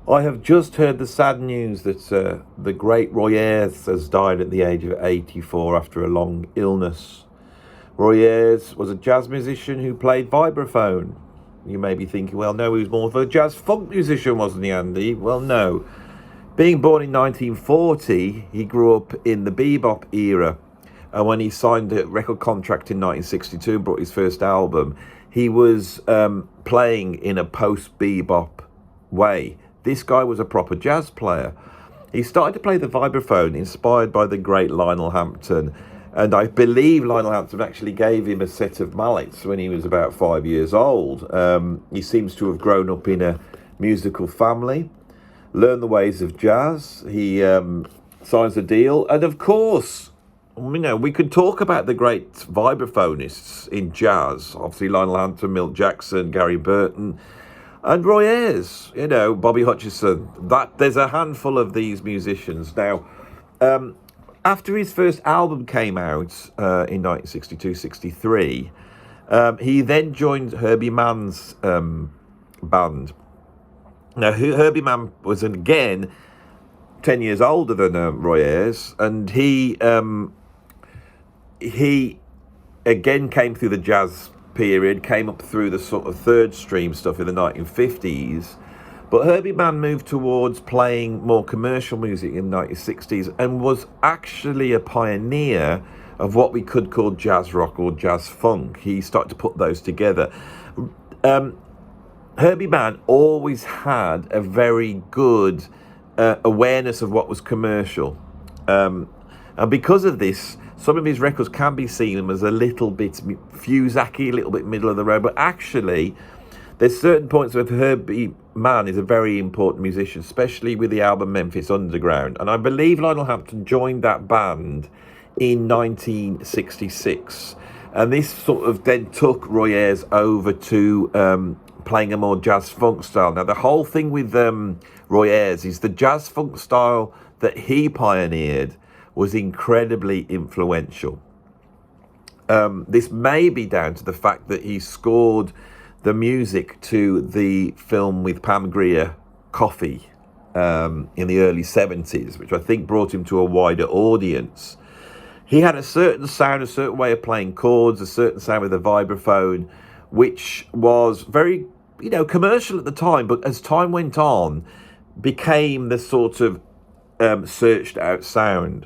I have just heard the sad news that the great Roy Ayers has died at the age of 84 after a long illness. Roy Ayers was a jazz musician who played vibraphone. You may be thinking, well, no, he was more of a jazz funk musician, wasn't he, Andy? Well, no. Being born in 1940, he grew up in the bebop era. And when he signed a record contract in 1962 and brought his first album, he was playing in a post-bebop way. This guy was a proper jazz player. He started to play the vibraphone inspired by the great Lionel Hampton. And I believe Lionel Hampton actually gave him a set of mallets when he was about 5 years old. He seems to have grown up in a musical family, learned the ways of jazz. He signs a deal. And of course, we could talk about the great vibraphonists in jazz. Obviously, Lionel Hampton, Milt Jackson, Gary Burton, and Roy Ayers, Bobby Hutcherson. There's a handful of these musicians. Now, after his first album came out in 1962-63, he then joined Herbie Mann's band. Now, Herbie Mann was, again, 10 years older than Roy Ayers, and he again came through the jazz period, came up through the sort of third stream stuff in the 1950s. But Herbie Mann moved towards playing more commercial music in the 1960s and was actually a pioneer of what we could call jazz rock or jazz funk. He started to put those together. Herbie Mann always had a very good awareness of what was commercial. And because of this, some of his records can be seen as a little bit Fusacky, a little bit middle of the road. But actually, there's certain points where Herbie Mann is a very important musician, especially with the album Memphis Underground. And I believe Lionel Hampton joined that band in 1966. And this sort of then took Roy Ayers over to playing a more jazz funk style. Now, the whole thing with Roy Ayers is the jazz funk style that he pioneered was incredibly influential. This may be down to the fact that he scored the music to the film with Pam Grier, Coffee, in the early 70s, which I think brought him to a wider audience. He had a certain sound, a certain way of playing chords, a certain sound with a vibraphone, which was very, commercial at the time, but as time went on, became the sort of searched out sound.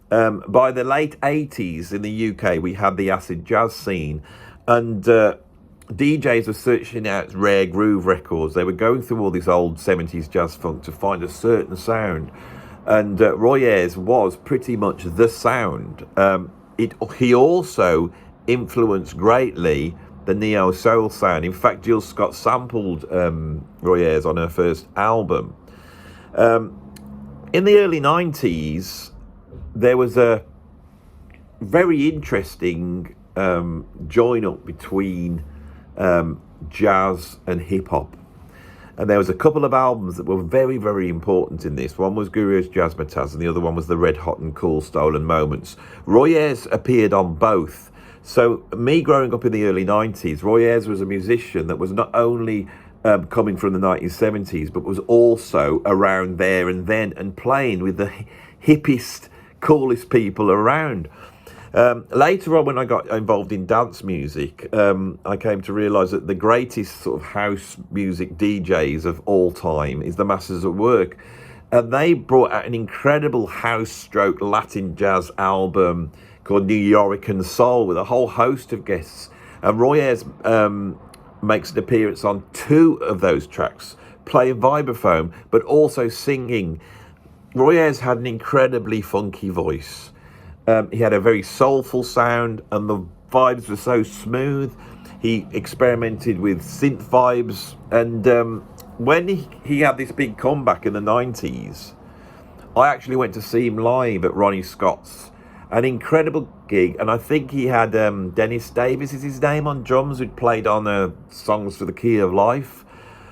By the late 80s in the UK, we had the acid jazz scene, and DJs were searching out rare groove records. They were going through all these old 70s jazz funk to find a certain sound. And Roy Ayers was pretty much the sound. He also influenced greatly the neo-soul sound. In fact, Jill Scott sampled Roy Ayers on her first album. In the early 90s, there was a very interesting join-up between jazz and hip-hop. And there was a couple of albums that were very, very important in this. One was Guru's Jazzmatazz, and the other one was the Red Hot and Cool Stolen Moments. Roy Ayers appeared on both. So me growing up in the early 90s, Roy Ayers was a musician that was not only coming from the 1970s, but was also around there and then and playing with the hippest, coolest people around. Later on, when I got involved in dance music, I came to realise that the greatest sort of house music DJs of all time is the Masters at Work. And they brought out an incredible house stroke Latin jazz album called New Yorican Soul with a whole host of guests. And Roy Ayers makes an appearance on 2 of those tracks, playing vibraphone, but also singing. Roy Ayers had an incredibly funky voice. He had a very soulful sound, and the vibes were so smooth. He experimented with synth vibes, and when he had this big comeback in the 90s, I actually went to see him live at Ronnie Scott's. An incredible gig, and I think he had Dennis Davis is his name on drums, who'd played on Songs for the Key of Life,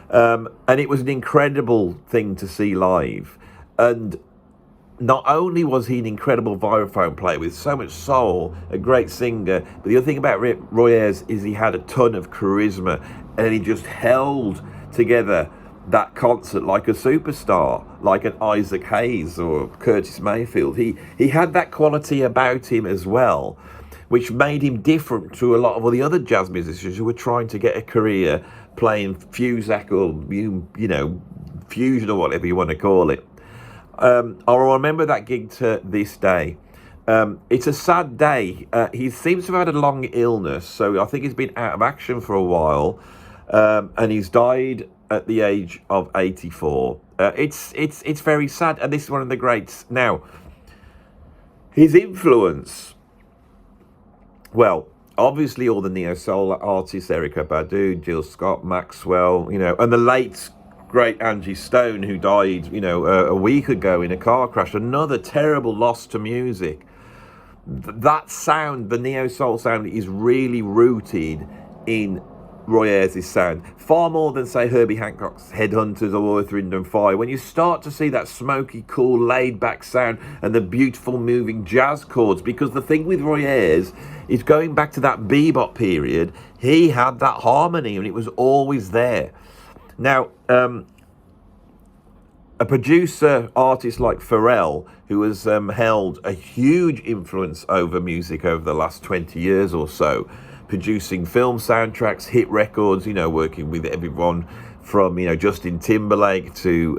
and it was an incredible thing to see live. And not only was he an incredible vibraphone player with so much soul, a great singer, but the other thing about Roy Ayers is he had a ton of charisma, and he just held together that concert like a superstar, like an Isaac Hayes or Curtis Mayfield. He had that quality about him as well, which made him different to a lot of the other jazz musicians who were trying to get a career playing Fusac or fusion or whatever you want to call it. I remember that gig to this day. It's a sad day. He seems to have had a long illness, so I think he's been out of action for a while, and he's died at the age of 84. It's very sad, and this is one of the greats. Now, his influence, well, obviously all the neo-soul artists, Erykah Badu, Jill Scott, Maxwell, and the late great Angie Stone, who died, a week ago in a car crash. Another terrible loss to music. That sound, the neo-soul sound, is really rooted in Roy Ayers' sound, far more than, say, Herbie Hancock's Headhunters or Earth, Wind and Fire. When you start to see that smoky, cool, laid-back sound and the beautiful moving jazz chords, because the thing with Roy Ayers is, going back to that bebop period, he had that harmony and it was always there. Now, a producer artist like Pharrell, who has held a huge influence over music over the last 20 years or so, producing film soundtracks, hit records, working with everyone from, Justin Timberlake to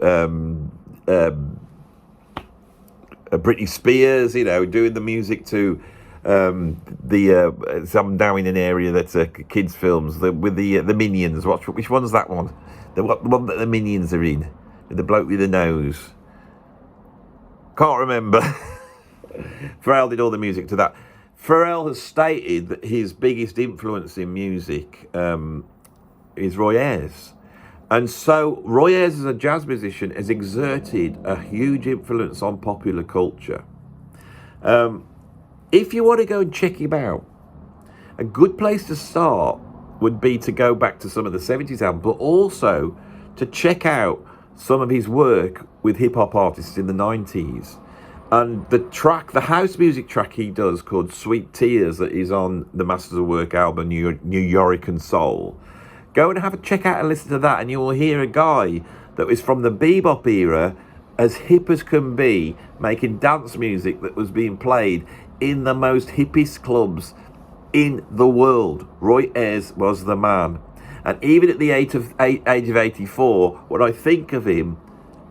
Britney Spears, doing the music to I'm now in an area that's kids' films with the Minions. Which one's that one? The one that the Minions are in, with the bloke with the nose. Can't remember. Pharrell did all the music to that. Pharrell has stated that his biggest influence in music is Roy Ayers. And so Roy Ayers, as a jazz musician, has exerted a huge influence on popular culture. If you want to go and check him out, a good place to start would be to go back to some of the 70s albums, but also to check out some of his work with hip-hop artists in the 90s. And the house music track he does, called Sweet Tears, that is on the Masters of Work album, New York and Soul. Go and have a check out and listen to that, and you will hear a guy that was from the bebop era, as hip as can be, making dance music that was being played in the most hippest clubs in the world. Roy Ayers was the man. And even at the age of 84, when I think of him,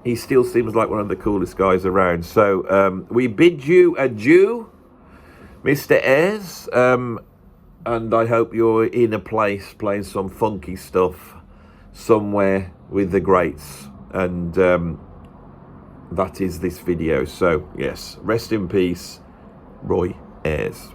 he still seems like one of the coolest guys around. So we bid you adieu, Mr. Ayers. And I hope you're in a place playing some funky stuff somewhere with the greats. And that is this video. So, yes, rest in peace, Roy Ayers.